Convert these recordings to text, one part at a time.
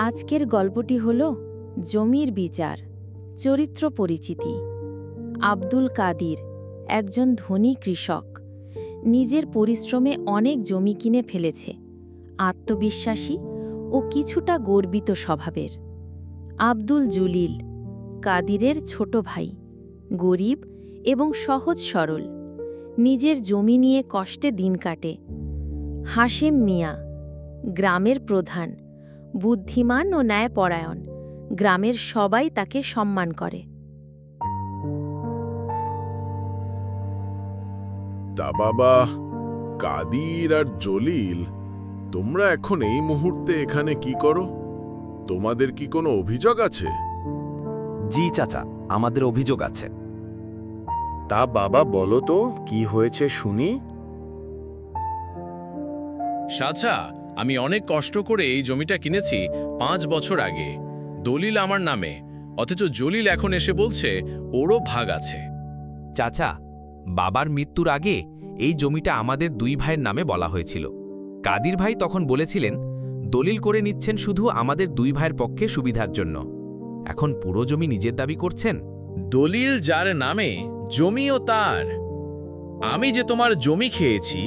আজকের গল্পটি হল জমির বিচার। চরিত্র পরিচিতি। আব্দুল কাদির একজন ধনী কৃষক, নিজের পরিশ্রমে অনেক জমি কিনে ফেলেছে। আত্মবিশ্বাসী ও কিছুটা গর্বিত স্বভাবের। আব্দুল জলিল কাদিরের ছোট ভাই, গরিব এবং সহজ সরল, নিজের জমি নিয়ে কষ্টে দিন কাটে। হাশেম মিয়া গ্রামের প্রধান, বুদ্ধিমান ও ন্যায়পরায়ণ, গ্রামের সবাই তাকে সম্মান করে। তা বাবা, কাদির আর জলিল, তোমরা এখন এই মুহূর্তে এখানে কি করো? তোমাদের কি কোনো অভিযোগ আছে? জি চাচা, আমাদের অভিযোগ আছে। তা বাবা বলো তো, কি হয়েছে শুনি। চাচা, আমি অনেক কষ্ট করে এই জমিটা কিনেছি 5 বছর আগে। দলিল আমার নামে, অথচ জলিল এখন এসে বলছে ওরও ভাগ আছে। চাচা, বাবার মৃত্যুর আগে এই জমিটা আমাদের 2 ভাইয়ের নামে বলা হয়েছিল। কাদির ভাই তখন বলেছিলেন দলিল করে নিচ্ছেন শুধু আমাদের 2 ভাইয়ের পক্ষে সুবিধার জন্য। এখন পুরো জমি নিজের দাবি করছেন। দলিল যার নামে, জমিও তার। আমি যে তোমার জমি খেয়েছি,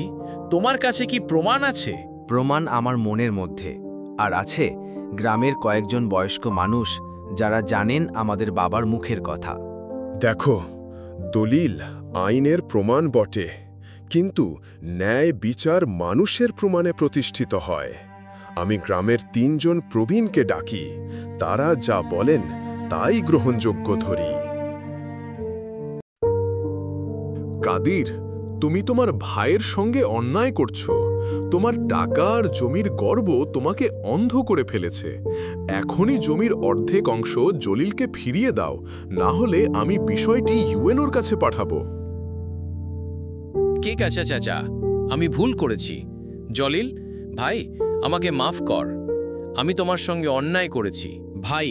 তোমার কাছে কি প্রমাণ আছে? প্রমাণ আমার মনের মধ্যে, আর আছে গ্রামের কয়েকজন বয়স্ক মানুষ যারা জানেন আমাদের বাবার মুখের কথা। দেখো, দলিল আইনের প্রমাণ বটে, কিন্তু ন্যায় বিচার মানুষের প্রমাণে প্রতিষ্ঠিত হয়। আমি গ্রামের 3 জন প্রবীণকে ডাকি, তারা যা বলেন তাই গ্রহণযোগ্য ধরি। কাদির, তুমি তোমার ভাইয়ের সঙ্গে অন্যায় করছো। তোমার টাকা আর জমির গর্ব তোমাকে অন্ধ করে ফেলেছে। এখনই জমির অর্ধেক অংশ জলিলকে ফিরিয়ে দাও, না হলে আমি বিষয়টি ইউএনওর কাছে পাঠাবো। ঠিক আছে চাচা, আমি ভুল করেছি। জলিল ভাই, আমাকে মাফ কর। আমি তোমার সঙ্গে অন্যায় করেছি। ভাই,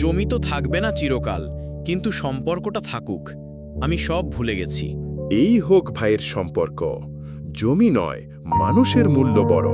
জমি তো থাকবে না চিরকাল, কিন্তু সম্পর্কটা থাকুক। আমি সব ভুলে গেছি। এই হোক ভাইয়ের সম্পর্ক। জমি নয়, মানুষের মূল্য বড়।